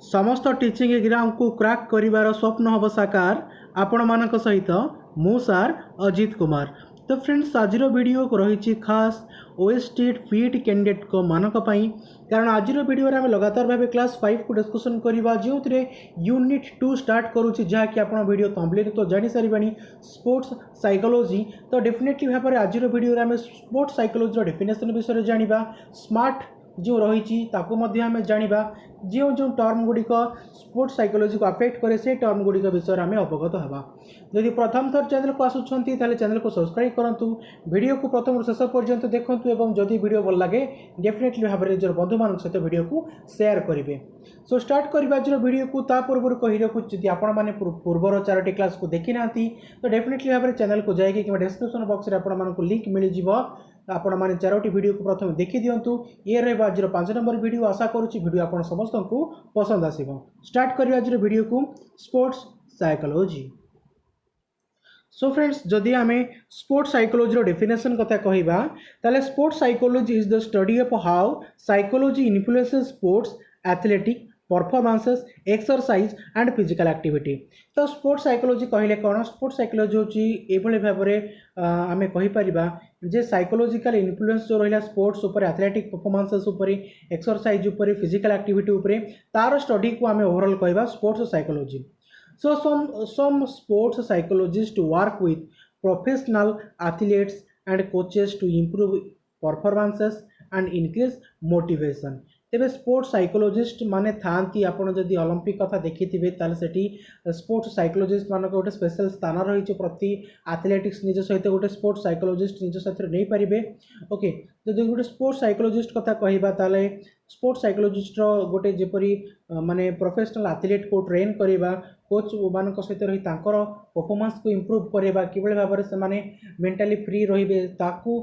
समस्त teaching exam को crack करिवार स्वप्न हम साकार आपण मानक सहित मु सार अजित कुमार। तो फ्रेंड्स आज वीडियो को रही खास ओएसटी पीटी कैंडिडेट को मानक पई कारण आज वीडियो आम लगातार भाव क्लास 5 को डिस्कसन करवा जो यूनिट 2 स्टार्ट करुच्ची जहाँकि आप वीडियो थंबनेल तो जानी सारे स्पोर्ट्स साइकोलॉजी। तो डेफिनेटली भाव में आज वीडियो आम स्पोर्ट्स साइकोलॉजी डेफिनेशन विषय जाना स्मार्ट जो रही आम जाना जो जो टर्म गुड़िक स्पोर्ट्स साइकोलॉजी को अफेक्ट करे से टर्म गुड़िक विषय आम अवगत हवा। जदि प्रथम थर चैनल को आसुंच चैनल को सब्सक्राइब करूँ वीडियो को प्रथम शेष पर्यंत देखूँ और जदि वीडियो भल लगे डेफिनेटली भाव में निजर बंधु मान सहित वीडियो को शेयर करेंगे। सो स्टार्ट करवा आज वीडियो को ता पूर्व कही रखुच्छी जब आपण मैंने पूर्वर 4टी क्लास को देखी ना तो डेफिनेटली भाव में चैनल को जाइए कि डिस्क्रिप्शन बॉक्स में आपण लिंक मिल जाव आपण मैंने 4टी वीडियो को प्रथम देखी दिंतु। ये रहा आज 5 नंबर वीडियो आशा करुच्ची वीडियो आप समस्त को पसंद आसो। स्टार्ट करिए आज वीडियो को स्पोर्ट्स साइकोलॉजी। सो फ्रेंड्स जदि आम स्पोर्ट्स साइकोलॉजी डेफिनेशन कथा कहवा ताले sports psychology is the study of how psychology influences sports athletic performances exercise and physical activity. तो स्पोर्ट्स साइकोलॉजी कहले कौन स्पोर्ट्स साइकोलॉजी होची भाव में आम कहीपर जे साइकोलॉजिकल इन्फ्लुएंस जो रहा स्पोर्ट्स उपर एथलेटिक परफॉर्मेंसेस उपर एक्सरसाइज उपर फिजिकल एक्टिविटी उपर तार स्टडी को आम ओवरऑल कहवा sports psychology. So some sports psychologists work with professional athletes and coaches to improve performances and increase motivation। तेबे स्पोर्ट्स साइकोलॉजिस्ट माने थांती आपण जदि ओलंपिक कथा देखिथिबे ताले सेठी स्पोर्ट्स साइकोलॉजिस्ट मानक गोटे स्पेशल स्थान रही प्रति एथलेटिक्स निज सहित गोटे स्पोर्ट्स साइकोलॉजिस्ट निज सहित नहीं पारिबे। ओके जदि गोटे स्पोर्ट्स साइकोलॉजिस्ट कथा कहबा ताले स्पोर्ट्स साइकोलॉजिस्ट गोटे जेपरी माने प्रोफेशनल एथलीट को ट्रेन करवा कोच मान सहित रही परफॉर्मेंस को इम्प्रूव करवा कि भाव से माने मेंटली फ्री रहिबे ताकू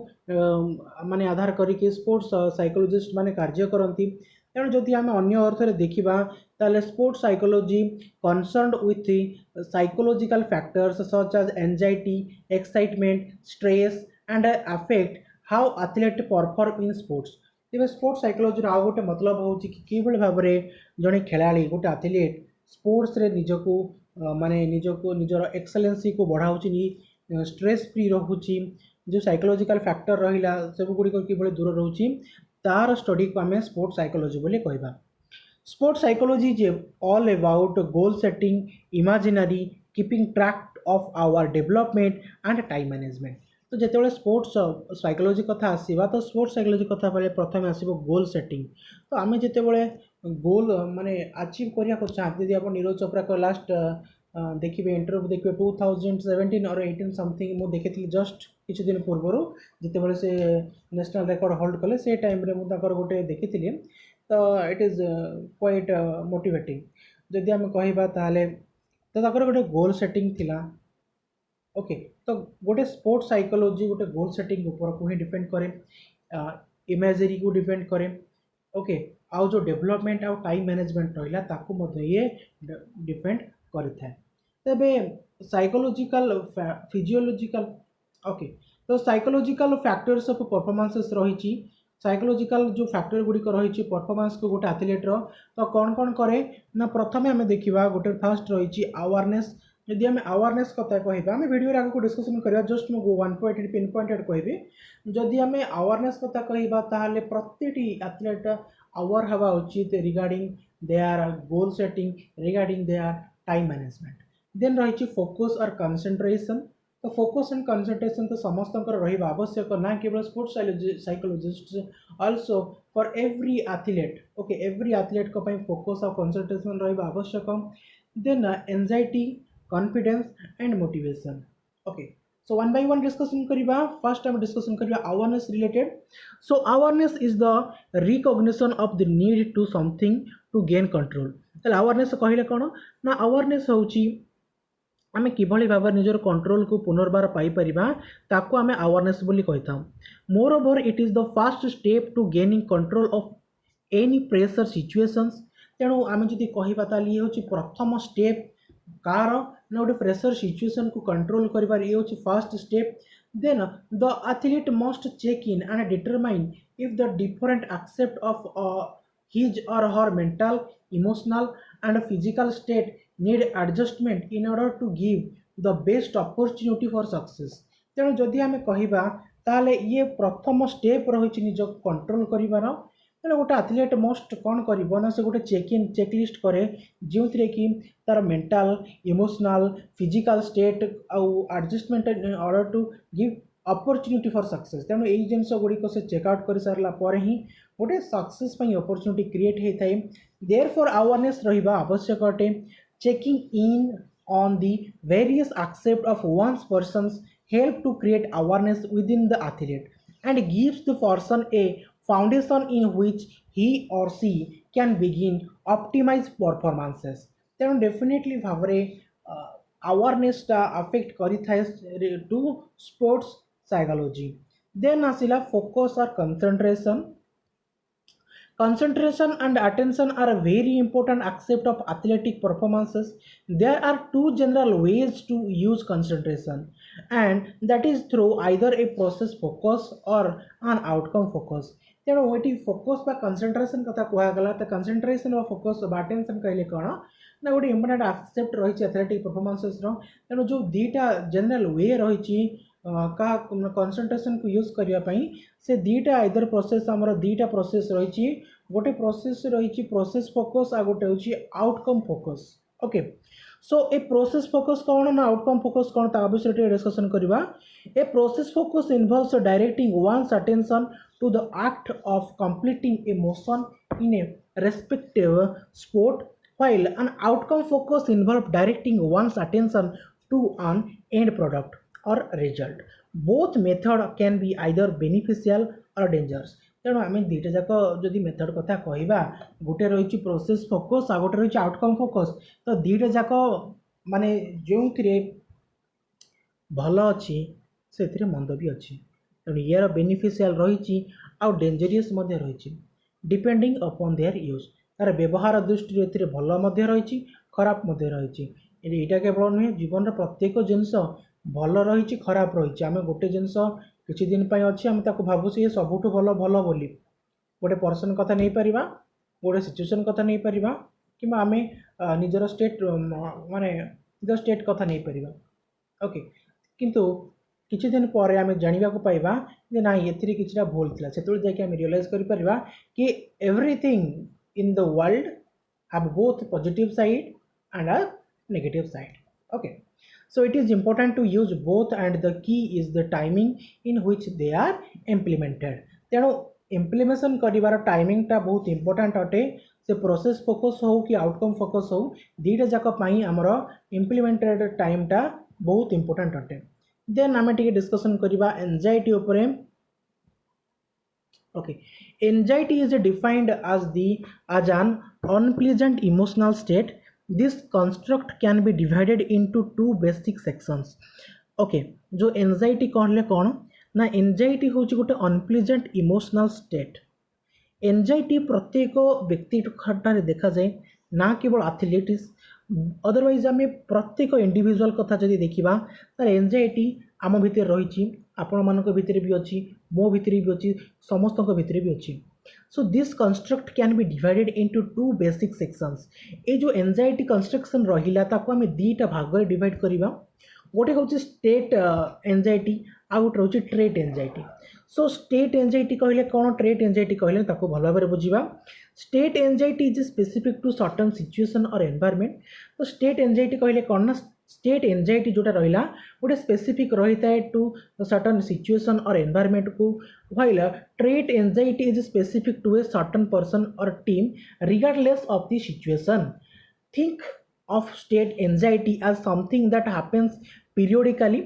माने आधार करिके स्पोर्ट्स साइकोलॉजिस्ट माने कार्य करती। तेणु जदि आम अन्य अर्थ देखा ताले sports psychology concerned with psychological factors such as anxiety excitement stress and affect how athlete perform in sports. तेज स्पोर्ट्स साइकोलॉजी आउ गोटे मतलब हूँ कि भाव में जड़े खेलाड़ी गोटे एथलीट स्पोर्ट्स रे निजको माने निजको निजर एक्सेलेंसी को बढ़ाऊँगी स्ट्रेस फ्री रोचे जो साइकोलॉजिकल फैक्टर रहा सब गुड़िक कि दूर रोचे तार स्टडी को आम स्पोर्ट्स साइकोलॉजी बोले कहवा। Sports psychology is all about goal setting imaginary keeping track of our development and time management. तो जिते स्पोर्ट्स साइकोलॉजी कथा आसवा तो स्पोर्ट्स साइकोलॉजी कथा बेले प्रथम आसो गोल सेटिंग। तो आम जिते गोल माने अचीव करने को चाहते यदि आप नीरज चोपड़ा को लास्ट देखिए इंटरव्यू देखिए 2017 और 18 समथिंग मुझे देखी जस्ट किसी दिन पूर्वर जिते से नेशनल रिकॉर्ड होल्ड कले से टाइम रे मुझे गोटे देखी तो इट इज क्वाइट मोटिवेटिंग। जदि आम कहवा ताले तो गोटे गोल सेटिंग थिला। ओके तो गोटे स्पोर्ट्स साइकोलॉजी गोटे गोल सेटिंग ऊपर को ही डिपेंड करे इमेजरी को डिपेंड करे। ओके आउ जो डेवलपमेंट आउ टाइम मैनेजमेंट रहा ताकू मध्य ये डिपेंड करें। तेबे साइकोलॉजिकल फिजियोलॉजिकल ओके तो साइकोलॉजिकल फैक्टर्स ऑफ परफॉर्मेंसेस रही साइकोलॉजिकल जो फैक्टर गुड़िक रही परफॉर्मेंस को गोटे एथलीटर तो कौन कौन करे ना प्रथम आम देखा गोटे फास्ट रही अवेयरनेस। जदि आम अवेयरनेस कथा कहवा आम वीडियो आगे डिस्कसन करवा जस्ट मुझे 1 पॉइंट पिन पॉइंटेड कहबी। जदि आम अवेयरनेस कथा कहवा ताहले प्रत्येकटी एथलीट अवेयर हवा उचित regarding their goal setting regarding their time management. Then रही फोकस और कंसंट्रेशन। तो फोकस एंड कंसंट्रेशन तो समस्त रहा आवश्यक ना केवल sports psychologist also for every athlete. Okay every athlete को फोकस और कंसंट्रेशन रहा आवश्यक। Then anxiety confidence and motivation. Okay so one by one discussion करवा। फर्स्ट टाइम डिस्कशन करवा awareness related. So awareness is the recognition of the need to something to gain control. तो awareness कहले कौन ना awareness होची आम किभली भाव निजर कंट्रोल को पुनर्बार पाइपर ताकू आम अवेयरनेस बोली कही था। Moreover it is the first step to gaining control of any pressure situations. तेणु आम जदि कहवा ताल ये हूँ प्रथम स्टेप कार ना गोटे प्रेशर सिचुएशन को कंट्रोल कर ये हूँ first step. Then the athlete must check in and determine if the different aspect of his or her mental, emotional and physical state need adjustment in order to give the best opportunity for success। ତେଣୁ ଯଦି ଆମେ କହିବା ତାହେଲେ ଇଏ ପ୍ରଥମ step ରହିଛି ନିଜ control କରିବାର। ତେଣୁ ଗୋଟେ ଆଥଲେଟ୍ ମଷ୍ଟ କ'ଣ କରିବ ନା ସେ ଗୋଟେ ଚେକ୍ ଲିଷ୍ଟ କରେ ଯେଉଁଥିରେ କି ତାର ମେଣ୍ଟାଲ, ଇମୋସନାଲ, ଫିଜିକାଲ ଷ୍ଟେଟ୍ ଆଉ adjustment in order two give opportunity for success। ତେଣୁ ଏଇ ଜିନିଷ ଗୁଡ଼ିକ ସେ ଚେକ୍ ଆଉଟ୍ କରିସାରିଲା ପରେ ହିଁ ଗୋଟେ ସକ୍ସେସ୍ ପାଇଁ ଅପରଚ୍ୟୁନିଟି କ୍ରିଏଟ୍ ହେଇଥାଏ। ଦେୟରଫୋର୍ ଆୱାରନେସ୍ ରହିବା ଆବଶ୍ୟକ ଅଟେ। Checking in on the various aspects of one's persons help to create awareness within the athlete and gives the person a foundation in which he or she can begin optimize performances। ତେଣୁ definitely ଭାବରେ awareness ଟା affect କରିଥାଏ to sports psychology। then ଆସିଲା focus or concentration। Concentration and attention are a very important aspect of athletic performances। There are two general ways to use concentration, and that is through either a process focus or an outcome focus। ତେଣୁ ଏଠି focus ବା concentration କଥା କୁହାଗଲା। ତ concentration ବା focus ବା attention କହିଲେ କ'ଣ ନା ଗୋଟେ ଇମ୍ପୋର୍ଟାଣ୍ଟ ଆସେପ୍ଟ ରହିଛି ଆଥଲେଟିକ୍ ପରଫର୍ମାନ୍ସେସର। ତେଣୁ ଯେଉଁ ଦୁଇଟା ଜେନେରାଲ ୱେ ରହିଛି କାହା କନସେନ୍ଟ୍ରେସନକୁ ୟୁଜ୍ କରିବା ପାଇଁ, ସେ ଦୁଇଟା ଆଇଦର ପ୍ରୋସେସ୍ ଆମର ଦୁଇଟା ପ୍ରୋସେସ୍ ରହିଛି। ଗୋଟେ ପ୍ରୋସେସ୍ ରହିଛି ପ୍ରୋସେସ୍ ଫୋକସ୍, ଆଉ ଗୋଟେ ହେଉଛି ଆଉଟକମ୍ ଫୋକସ୍। ଓକେ, ସୋ ଏ ପ୍ରୋସେସ୍ ଫୋକସ୍ କ'ଣ ନା ଆଉଟକମ୍ ଫୋକସ୍ କ'ଣ ତା ବିଷୟରେ ଟିକେ ଡିସ୍କସନ୍ କରିବା। A process focus involves directing one's attention to the act of completing a motion in a respective sport, while an outcome focus involves directing one's attention to an end product or result। both method can be either beneficial or dangerous। ତେଣୁ ଆମେ ଦୁଇଟା ଯାକ ଯଦି method କଥା କହିବା, ଗୋଟେ ରହିଛି process focus ଆଉ ଗୋଟେ ରହିଛି ଆଉଟକମ୍ ଫୋକସ୍। ତ ଦୁଇଟା ଯାକ ମାନେ ଯେଉଁଥିରେ ଭଲ ଅଛି ସେଥିରେ ମନ୍ଦ ବି ଅଛି। ତେଣୁ ଇଏର ବେନିଫିସିଆଲ ରହିଛି ଆଉ ଡେଞ୍ଜରିୟସ୍ ମଧ୍ୟ ରହିଛି ଡିପେଣ୍ଡିଂ ଅପନ୍ ଦେୟାର ୟୁଜ୍। ତା'ର ବ୍ୟବହାର ଦୃଷ୍ଟିରୁ ଏଥିରେ ଭଲ ମଧ୍ୟ ରହିଛି, ଖରାପ ମଧ୍ୟ ରହିଛି। ଏଇଟା କେବଳ ନୁହେଁ, ଜୀବନର ପ୍ରତ୍ୟେକ ଜିନିଷ ଭଲ ରହିଛି, ଖରାପ ରହିଛି। ଆମେ ଗୋଟେ ଜିନିଷ କିଛି ଦିନ ପାଇଁ ଅଛି, ଆମେ ତାକୁ ଭାବୁଛୁ ଇଏ ସବୁଠୁ ଭଲ ବୋଲି। ଗୋଟେ ପର୍ସନ୍ କଥା ନେଇପାରିବା, ଗୋଟେ ସିଚୁଏସନ୍ କଥା ନେଇପାରିବା, କିମ୍ବା ଆମେ ନିଜର ଷ୍ଟେଟ୍ କଥା ନେଇପାରିବା। ଓକେ, କିନ୍ତୁ କିଛି ଦିନ ପରେ ଆମେ ଜାଣିବାକୁ ପାଇବା ଯେ ନାଇଁ ଏଥିରେ କିଛିଟା ଭୁଲ ଥିଲା। ସେତେବେଳେ ଯାଇକି ଆମେ ରିଅଲାଇଜ୍ କରିପାରିବା କି everything in the world have both positive side and a negative side। okay, so it is important to use both and the key is the timing in which they are implemented। ତେଣୁ ଇମ୍ପ୍ଲିମେସନ୍ କରିବାର ଟାଇମିଂଟା ବହୁତ important ଅଟେ। ସେ process focus ହେଉ କି outcome focus ହେଉ, ଦୁଇଟା ଯାକ ପାଇଁ ଆମର ଇମ୍ପ୍ଲିମେଣ୍ଟେଡ଼ ଟାଇମ୍ଟା ବହୁତ ଇମ୍ପୋର୍ଟାଣ୍ଟ ଅଟେ। ଦେନ୍ ଆମେ ଟିକେ ଡିସ୍କସନ୍ କରିବା ଏନ୍ଜାଇଟି ଉପରେ। okay, anxiety is defined as an unpleasant emotional state। this construct can be divided into two basic sections। okay, जो anxiety कहले कौन ना anxiety होची गोटे unpleasant emotional state। एनजाइटी प्रत्येक व्यक्ति ठारे देखा जाए, ना केवल एथलेटिक्स, अदरवाइज आम प्रत्येक इंडिविजुअल कथा जदि देखा तार एनजाइटी आम भितर रही, आपण मान भितर भी अच्छी, मो भितर भी अच्छी, समस्त भितर भी अच्छी। So this construct can be divided into two basic sections. ये जो एनजाइटी कंस्ट्रक्शन रहा ताको आम दुईटा भाग में डिवाइड करवा। गोटे हूँ स्टेट एनजाइटी, आ गोटे हूँ trait anxiety. So state anxiety कहले कौन, ट्रेट एनजाइटी कहले ताको भल भाव बुझा। State anxiety is specific to certain situation और एनवायरमेंट। तो स्टेट एनजाइटी कहले कौन ना स्टेट एनजाइटी जोटा रहा गोटे स्पेसिफिक रही है टू सर्टन सिचुएशन और एनवायरमेंट को, while trait anxiety is specific to a certain person और time regardless of the situation. Think of state anxiety as something that happens periodically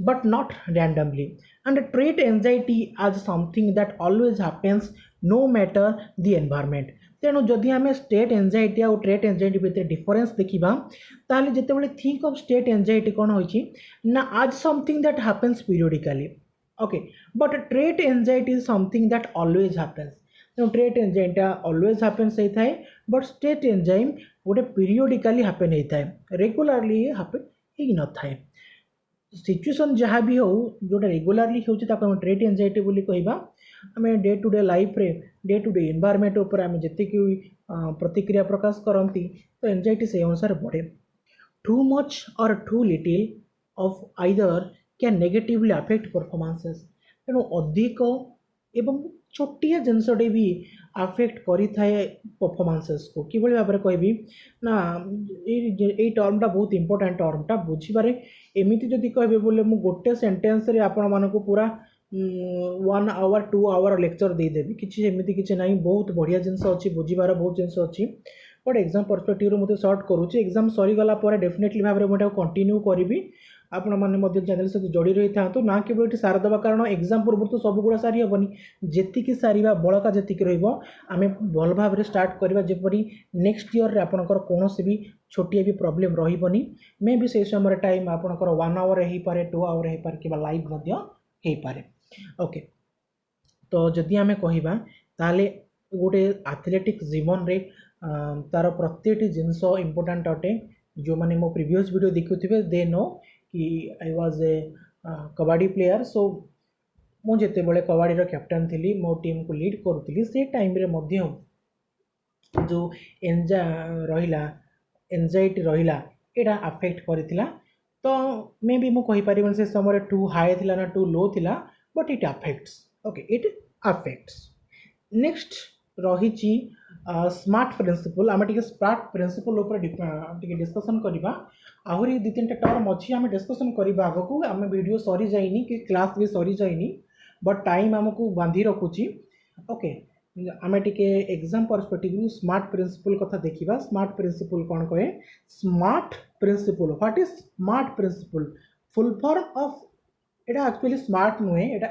but not randomly, and trait anxiety as something that always happens no matter the environment। तेणु जदि आम state anxiety और trait anxiety भितर difference देखा ताले जितेबाला think of state anxiety कौन होइछि ना आज something that happens periodically. Okay, but trait anxiety is something that always happens. Trait anxiety always happens होता है, बट स्टेट एनजाइम गोटे पीरियडिकली हैपेन होता है, रेगुलारली हैपेन हो न थाए। सिचुएशन जहाँ भी हो जोटा रेगुलारली होता ट्रेट एनजाइटी बोली कहबा, आम डे टू डे लाइफ रे डे टू डे एनवायरमेंट उपर आम जी प्रतिक्रिया प्रकाश करती तो एंजाइटी से अनुसार बढ़े टू मच और too little of either can negatively affect performances तेणु अधिक एवं छोटिया जिनसटे भी अफेक्ट करें परफॉर्मेंसेस को किभली भाव में कहबी ना ये टर्मटा बहुत इंपोर्टेंट टर्मटा बुझीबारे एमती जदि कहे बोले मुझे गोटे सेन्टेन्स आपण मानक पूरा 1 आवर 2 आवर लेक्चर देदेवी किसी एमती किसी ना बहुत बढ़िया जिनस अच्छी बुझीबार बहुत जिनस अच्छी बट एग्जाम पर्सपेक्टिव मुझे सर्ट करुँचे एग्जाम सरीगला डेफिनेटली भाव में कंटिन्यू करी आपण मैंने चैनल सहित जोड़ी रही था ना केवल ये सार देवा कारण एग्जाम पूर्व तो सब गुड़ा सारी हेनी जी सारा बड़का जी रमें भल भाव में स्टार्ट करवा जपरी नेक्स्ट ईयर रे आपणकर कौन भी छोटिया भी प्रॉब्लम रही मे भी से समय टाइम आपणकर 1 आवर हो पारे 2 आवर हो पारे कि लाइव हो पारे ओके तो जदि आम कहवा ताले गोटे एथलेटिक जीवन रे तार प्रत्येक जिनस इंपोर्टेंट अटे जो मैंने मो प्रीवियस वीडियो देखुथे दे नो कि I was a kabaddi player so मुझे बड़े कबड्डी कैप्टन थी मो टीम को लीड करुँगी से टाइम रे मध्य जो एंजाइटी रहा यहाँ अफेक्ट करथिला तो मे भी मुझे कहीपर से समय टू हाई थिला ना टू लो थिला but it affects okay it affects next रही स्मार्ट प्रिंसिपल आम टे स्मार्ट प्रिंसिपल डिस्कसन करवा आहरी 2-3 टर्म अच्छी आम डिस्कसन करवा आग को आम वीडियो सरी जाइनी कि क्लास भी सरी जाइनी बट टाइम आमको बांधी रखुची ओके आम टे एग्जाम पर्सपेक्टिव स्मार्ट प्रिंसिपल कथा देखा स्मार्ट प्रिंसिपल कौन कहे smart principle what is smart principle full form of एटा एक्चुअली स्मार्ट नुहे एटा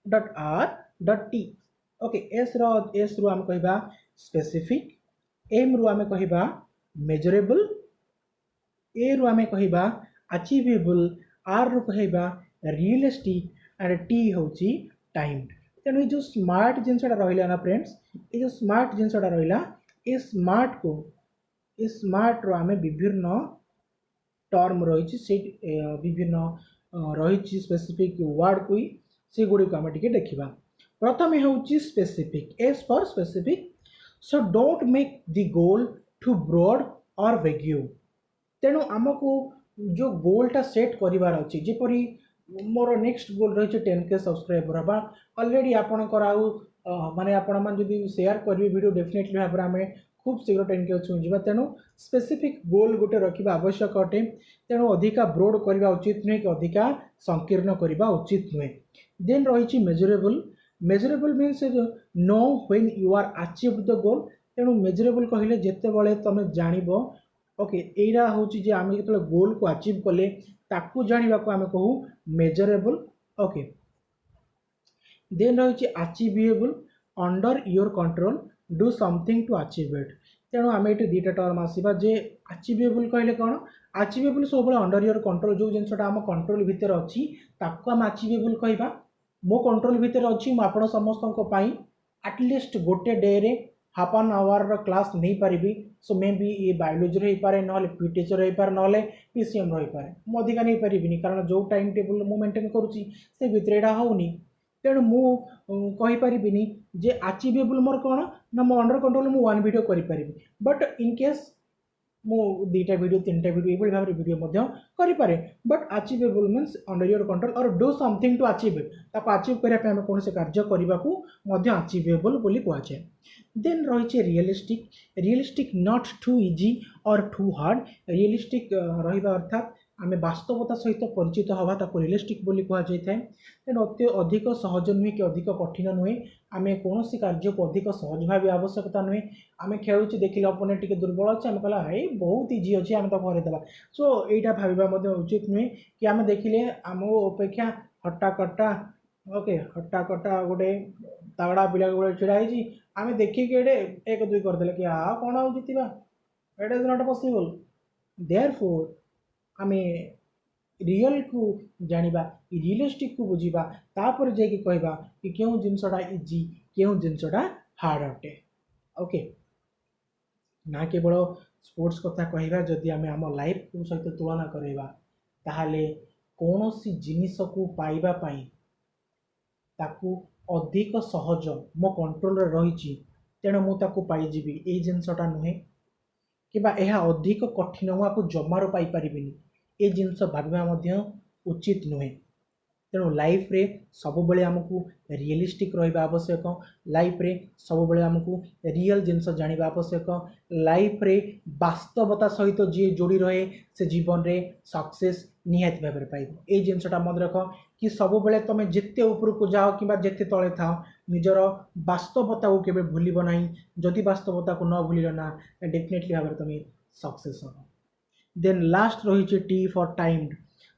S.M.A.R.T ओके एस रु आम कहबा स्पेसिफिक एम रु आम कहबा मेजरेबल ए रु आम कहबा अचीवेबल आर रु कहबा रियलिस्टिक एंड टी होची टाइम तेणु जो स्मार्ट जिनसा रहा ना फ्रेंड्स ये जो स्मार्ट जिनसा रहा ये स्मार्ट रो आम विभिन्न टर्म रही से विभिन्न रही स्पेसिफिक वर्ड को से गुड़ी को आम टे देखा प्रथम हूँ specific S for specific so don't make the goal too broad और वेग्यू तेणु आमको जो गोलटा सेट करार अच्छी जपरी मोर नेक्स्ट गोल रही 10K सब्सक्राइबर हाँ अलरेडी आपणकर आउ माने आपण मैंने जब शेयर करेंगे वीडियो डेफिनेटली भाव में आम खूब शीघ्र 10K छुईजा तेणु स्पेसिफिक गोल गोटे रखा आवश्यक अटे तेणु अधिका ब्रोड करवा उचित नुहे कि अधिका संकीर्ण करवा उचित नुहे देन रही measurable means know when you are achieve the goal तेणु मेजरेबल कहले जिते बड़े तुम जानब ओके यहाँ हूँ जे आम जो गोल को अचीव कले ताकू जानवा को आम कहू मेजरेबल ओके देन रही achievable under your control do something to achieve it तेणु आम ये 2टा टर्म आसवा जे अचीवेबल कहले कौन अचीवेबल सब अंडर योर कंट्रोल जो जिनसा आम कंट्रोल भितर अच्छी ताकू आम अचीवेबल कहवा मो कंट्रोल भितर अच्छी आपण समस्त एटलिस्ट गोटे डे रे हाफ एन आवर क्लास नहीं पारि सो मे बी ये बायोलोजी रही पारे ना पी टीचर रही पारे ना पीसीएम रही पारे मु अधिका नहीं पारि कारण जो टाइम टेबल मु मेंटेन करुँची से भितर यहाँ होनी तेणु मुझे जे अचीवेबल मोर कौन ना मो अंडर कंट्रोल मु 1 वीडियो करें बट इन केस मु 2टा वीडियो 3टा वीडियो ये भाव में वीडियो करें but achievable means under your control और डू समथिंग टू अचीव ताको अचीव करने आम कौन से कार्य करने को अचीवेबल बोली कहुए देन रही रियलिस्टिक नॉट टू इजी और टू हार्ड रियलिस्टिक रहा अर्थात आम वास्तवता सहित परिचित हवा ताको रियलिस्टिक बोली कहुए तेणु अधिक सहज नुहे कि अधिक कठिन नुहे आम कौन कार्य को अधिक सहज भाव आवश्यकता नुहे आम खेलुचे देखिले अपोनेंट टिके दुर्बल अच्छे आम कहला है बहुत इजी अच्छे आम तो करदेवा सो यहाँ भाव उचित नुहे कि आम देखिले आम अपेक्षा हट्टा कट्टा ओके हट्टा कट्टा गोटे तगड़ा पिला गोटे छिड़ाई आम देखिए 1 2 करदे कि हाँ कौन आउ जीतवा it is not possible therefore आम रियल को जानिबा रियलिस्टिक को बुझीबा तापर जाकि कहबा कि क्यों जिनसटा इजी क्यों जिनसटा हार्ड अटे ओके ना केवल स्पोर्ट्स कथा कहबा जदि आम आम लाइफ सहित तुलना करवा ताहले कौन सी जिनिस को पाइबा पाई ताकू अधिक सहज मो कंट्रोल रही तेणु मुझे पाइबी यही जिनसटा नुहे कि यह अधिक कठिन मुझे जमार पाइपर ये जिनस भाविया उचित नुहे तेणु लाइफ रे सब बेले आमको रियलिस्टिक रहा आवश्यक लाइफ रे सब बेले आमको रियल जिनस जाना आवश्यक लाइफ रे वास्तवता सहित जी जोड़ी रहे से जीवन रे सक्सेस निहाती भाव में पाइब ये जिनसटा मन रख कि सब बेले तुम जिते उपरको जाओ कि जिते तले था निजर वास्तवता को केबे भूलिब नहीं जदि वास्तवता को न भूलिल ना डेफिनेटली भाव में तुम सक्सेस हो देन लास्ट रही टी फॉर टाइम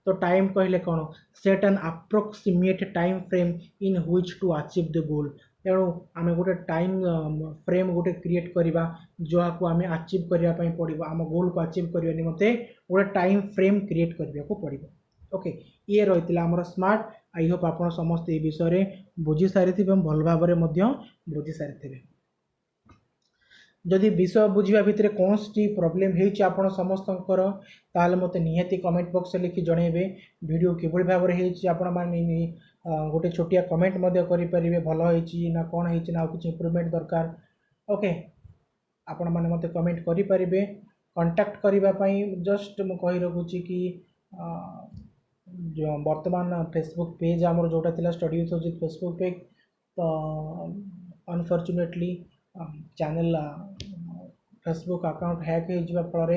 तो टाइम कहले कौन set an approximate time frame in which to achieve the goal तेणु आम गोटे टाइम फ्रेम गोटे क्रिएट करवा जहाँ को आम अचीव करने पड़ो आम गोल को अचीव करने निमंते गोटे टाइम फ्रेम क्रिएट करने को पड़ो ओके ये रही आमर स्मार्ट आई होप आप समस्त ये विषय बुझी सारी भल भाव में बुझी सारी जदि विषय बुझा भितर कौन सी प्रोब्लेम होपन समस्त ताल मत निहाती कमेंट बॉक्स लिखि जनइबे वीडियो किभली भाव में आपण मैंने गोटे छोटिया कमेंट करें भल होती ना कौन होती ना किसी इम्प्रूवमेंट दरकार ओके आपण मैंने मत कमेंट करें कांटेक्ट करने जस्ट मुझे कही रखुची कि जो वर्तमान फेसबुक पेज आमर जोटा थिला study with Ajit Facebook page तो unfortunately channel Facebook account hack हो फल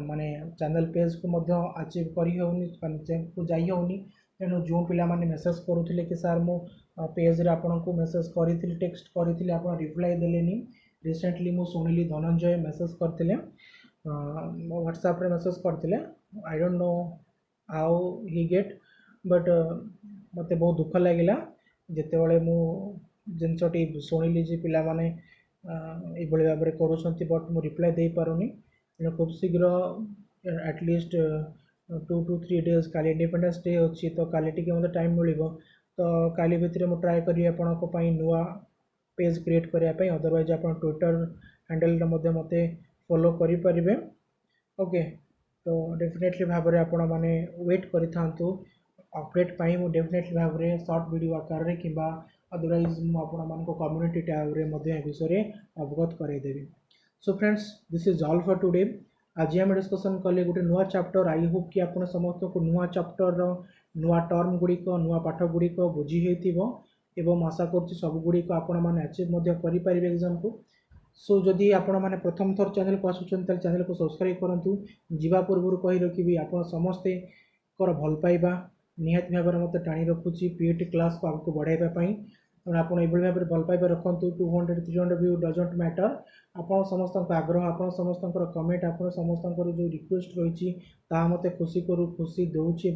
माने चैनल पेज को अचीव करी होनी को जाई होनी तेणु जो पिला माने मेसेज करुले कि सार मो पेज रे आपन को मेसेज करी टेक्स्ट करी आप रिप्लाई देलेनी रिसेंटली मु सुनिली धनंजय मेसेज करते व्हाट्सएप रे मेसेज करते I don't know how he get but मत बहुत दुख लगिला जिते बड़े मु जिनसटी शुणिली जे पिला माने ये भाव में करुँच बट मु रिप्लाई दे पारुनी तेणु खूब शीघ्र at least 2 to 3 days Kali independence day अच्छी तो काली टी मतलब टाइम मिल तो काली भितर मुझे ट्राए करी आपण नुआ पेज क्रिएट करने अदरवाइज आप ट्विटर हैंडल मत फॉलो करें ओके तो डेफिनेटली भाव में आपण मैंने वेट करि थांतु अपडेट पाई मु डेफिनेटली भाव में शॉर्ट वीडियो आकार रे किबा अदरवाइज मुझे कम्युनिटी टैब रे विषय अवगत करदेवी so friends this is all for today आज आम डिस्कसन कले गोटे नुआ चैप्टर आई होप कि आप समस्त को नुआ चैप्टर नुआ टर्म गुड़िक नुआ पाठ गुड़िक बुझी एवं आशा कर सब गुड़िक आपण मैंने अचीव करें एग्जाम को सो जदि आपण मैंने प्रथम थर चैनल को आसुचन चैनल को सब्सक्राइब करूँ जीवा पूर्व कही रखी आप समस्ते भल पाइबा निहाती भाव में मत टाणी रखुची पीएटी क्लास को आगे बढ़ाइबापी तेणु आप भाव में भल पाइबा रखु 200-300 व्यू डजंट मैटर आपन समस्त आग्रह आप समस्त कमेंट आप समस्त जो रिक्वेस्ट रही मत खुशी खुशी दूची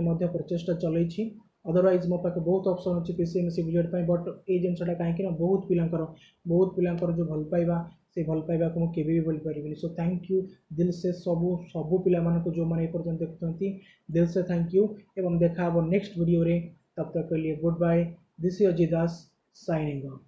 मुझे प्रचेषा चलती अदरवाइज मो पाखे बहुत ऑप्शन अच्छी पीसीएमसी बीजेड बट ये जिनसा कहीं बहुत पिलांकर जो भल पाइबा से भल पाइबा को मुझे भी बोल पारि सो थैंक यू दिल से सबू पिला जो मैंने पर्यटन देखुं दिल से थैंक यू एवं देखा नेक्स्ट वीडियो रे तब तक के लिए goodbye this is Ajit Das signing of.